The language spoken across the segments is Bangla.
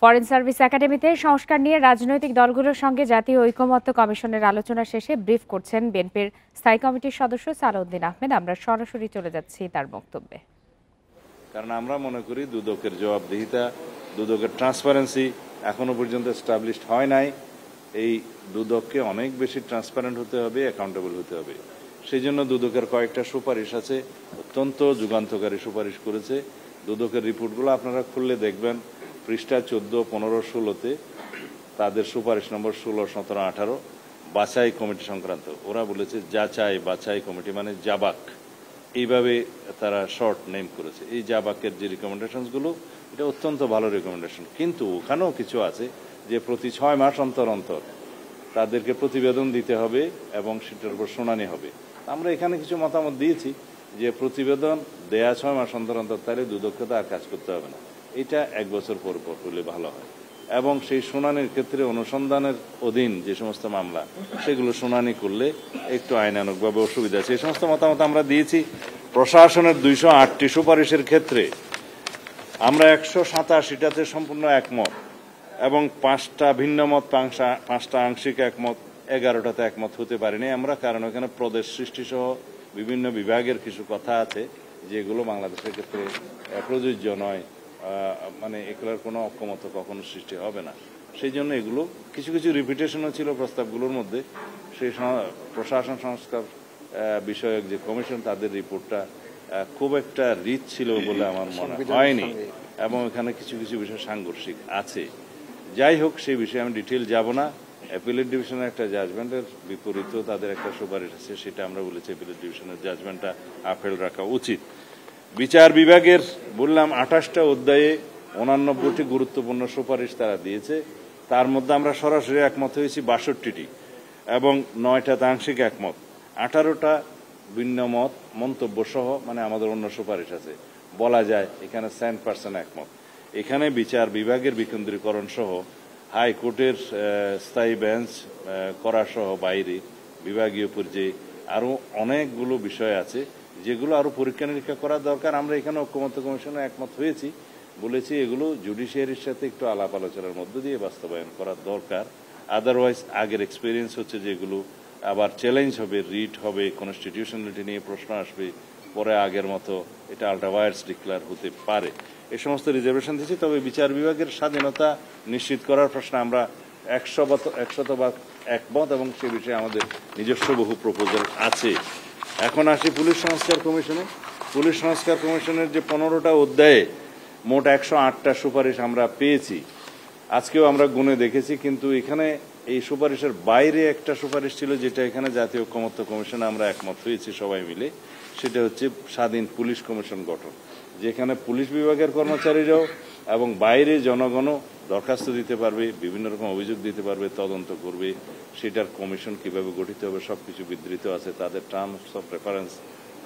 ফরেন সার্ভিস একাডেমিতে সংস্কার নিয়ে রাজনৈতিক দলগুলোর সঙ্গে জাতীয় ঐকমত্য কমিশনের আলোচনা শেষে ব্রিফ করছেন বিএনপির স্থায়ী কমিটির সদস্য সালাউদ্দিন আহমেদ। আমরা সরাসরি চলে যাচ্ছি তার বক্তব্যে। কারণ আমরা মনে করি দুদকের জবাবদিহিতা, দুদকের ট্রান্সপারেন্সি এখনো পর্যন্ত এস্টাবলিশড হয় নাই। এই দুদককে অনেক বেশি ট্রান্সপারেন্ট হতে হবে, অ্যাকাউন্টেবল হতে হবে। সেই জন্য দুদকের কয়েকটা সুপারিশ আছে, অত্যন্ত যুগান্তকারী সুপারিশ করেছে। দুদকের রিপোর্টগুলো আপনারা খুললে দেখবেন, পৃষ্ঠা 14, 15, 16-তে তাদের সুপারিশ নম্বর 16, 17, 18 বাছাই কমিটি সংক্রান্ত। ওরা বলেছে যাচাই বাছাই কমিটি মানে জাবাক, এইভাবে তারা শর্ট নেম করেছে। এই জাবাকের যে রিকমেন্ডেশনসগুলো, এটা অত্যন্ত ভালো রিকমেন্ডেশন, কিন্তু ওখানেও কিছু আছে যে প্রতি 6 মাস অন্তর অন্তর তাদেরকে প্রতিবেদন দিতে হবে এবং সেটার উপর শুনানি হবে। আমরা এখানে কিছু মতামত দিয়েছি যে প্রতিবেদন দেয়া 6 মাস অন্তর অন্তর, তাহলে দুদককে আর কাজ করতে হবে না, এটা 1 বছর পর পর হলে ভালো হয়। এবং সেই শুনানির ক্ষেত্রে অনুসন্ধানের অধীন যে সমস্ত মামলা, সেগুলো শুনানি করলে একটু আইনানুগভাবে অসুবিধা আছে। এই সমস্ত মতামত আমরা দিয়েছি। প্রশাসনের 208টি সুপারিশের ক্ষেত্রে আমরা 187টাতে সম্পূর্ণ একমত এবং 5টা ভিন্ন মত, 5টা আংশিক একমত, 11টাতে একমত হতে পারিনি আমরা। কারণ ওখানে প্রদেশ সৃষ্টি সহ বিভিন্ন বিভাগের কিছু কথা আছে যেগুলো বাংলাদেশের ক্ষেত্রে প্রযোজ্য নয়, মানে এগুলোর কোনো অক্ষমতা কখনো সৃষ্টি হবে না। সেই জন্য এগুলো কিছু কিছু রিপিটেশনও ছিল প্রস্তাবগুলোর মধ্যে। সেই প্রশাসন সংস্কার বিষয়ক যে কমিশন, তাদের রিপোর্টটা খুব একটা রিচ ছিল বলে আমার মনে হয়নি, এবং এখানে কিছু কিছু বিষয় সাংঘর্ষিক আছে। যাই হোক, সেই বিষয়ে আমি ডিটেল যাব না। অ্যাপিলেট ডিভিশনের একটা জাজমেন্টের বিপরীতেও তাদের একটা সুপারিশ আছে, সেটা আমরা বলেছি অ্যাপিলেট ডিভিশনের জাজমেন্টটা আপেল রাখা উচিত। বিচার বিভাগের বললাম 28টা অধ্যায়ে 89টি গুরুত্বপূর্ণ সুপারিশ তারা দিয়েছে। তার মধ্যে আমরা সরাসরি একমত হয়েছি 62টি এবং 9টাতে আংশিক একমত, 18টা ভিন্ন মত মন্তব্য সহ, মানে আমাদের অন্য সুপারিশ আছে। বলা যায় এখানে 100% একমত। এখানে বিচার বিভাগের বিকেন্দ্রীকরণ সহ হাইকোর্টের স্থায়ী বেঞ্চ করা সহ বাইরে বিভাগীয় পর্যায়ে আরও অনেকগুলো বিষয় আছে যেগুলো আরো পরীক্ষা নিরীক্ষা করা দরকার। আমরা এখানে ঐকমত্য কমিশনে একমত হয়েছি, বলেছি এগুলো জুডিশিয়ারির সাথে একটু আলাপ আলোচনার মধ্য দিয়ে বাস্তবায়ন করা দরকার। আদারওয়াইজ আগের এক্সপিরিয়েন্স হচ্ছে যেগুলো আবার চ্যালেঞ্জ হবে, রিট হবে, কনস্টিটিউশনালিটি নিয়ে প্রশ্ন আসবে, পরে আগের মতো এটা আল্ট্রাভায়ার্স ডিক্লেয়ার হতে পারে। এই সমস্ত রিজার্ভেশন দিচ্ছি। তবে বিচার বিভাগের স্বাধীনতা নিশ্চিত করার প্রশ্নে আমরা 100% একমত এবং সে বিষয়ে আমাদের নিজস্ব বহু প্রপোজাল আছে। এখন আসি পুলিশ সংস্কার কমিশনে। পুলিশ সংস্কার কমিশনের যে 15টা অধ্যায়ে মোট 108টা সুপারিশ আমরা পেয়েছি। আজকেও আমরা গুণে দেখেছি, কিন্তু এখানে এই সুপারিশের বাইরে একটা সুপারিশ ছিল যেটা এখানে জাতীয় ঐকমত্য কমিশনে আমরা একমত হয়েছি সবাই মিলে। সেটা হচ্ছে স্বাধীন পুলিশ কমিশন গঠন, যেখানে পুলিশ বিভাগের কর্মচারীরাও এবং বাইরে জনগণও দরখাস্ত দিতে পারবে, বিভিন্ন রকম অভিযোগ দিতে পারবে, তদন্ত করবে। সেটার কমিশন কিভাবে গঠিত হবে সবকিছু বিধৃত আছে। তাদের টার্মস অফ রেফারেন্স,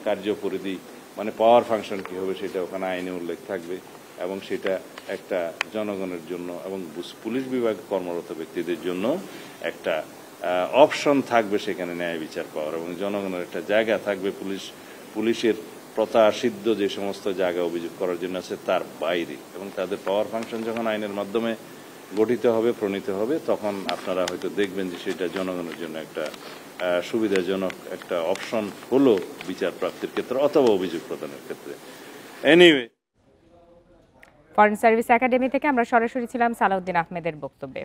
কার্যপরিধি, মানে পাওয়ার ফাংশন কি হবে সেটা ওখানে আইনে উল্লেখ থাকবে, এবং সেটা একটা জনগণের জন্য এবং পুলিশ বিভাগ কর্মরত ব্যক্তিদের জন্য একটা অপশন থাকবে সেখানে ন্যায় বিচার পাওয়ার, এবং জনগণের একটা জায়গা থাকবে পুলিশের প্রত্যাশিদ্ধ যে সমস্ত জায়গা অভিযোগ করার জন্য আছে তার বাইরে। এবং তাদের পাওয়ার ফাংশন যখন আইনের মাধ্যমে গঠিত হবে, প্রণীত হবে, তখন আপনারা হয়তো দেখবেন যে সেটা জনগণের জন্য একটা সুবিধাজনক একটা অপশন হলো বিচার প্রাপ্তির ক্ষেত্রে অথবা অভিযোগ প্রদানের ক্ষেত্রে। এনিওয়ে, ফরেন সার্ভিস একাডেমি থেকে আমরা সরাসরি ছিলাম সালাউদ্দিন আহমেদের বক্তব্যে।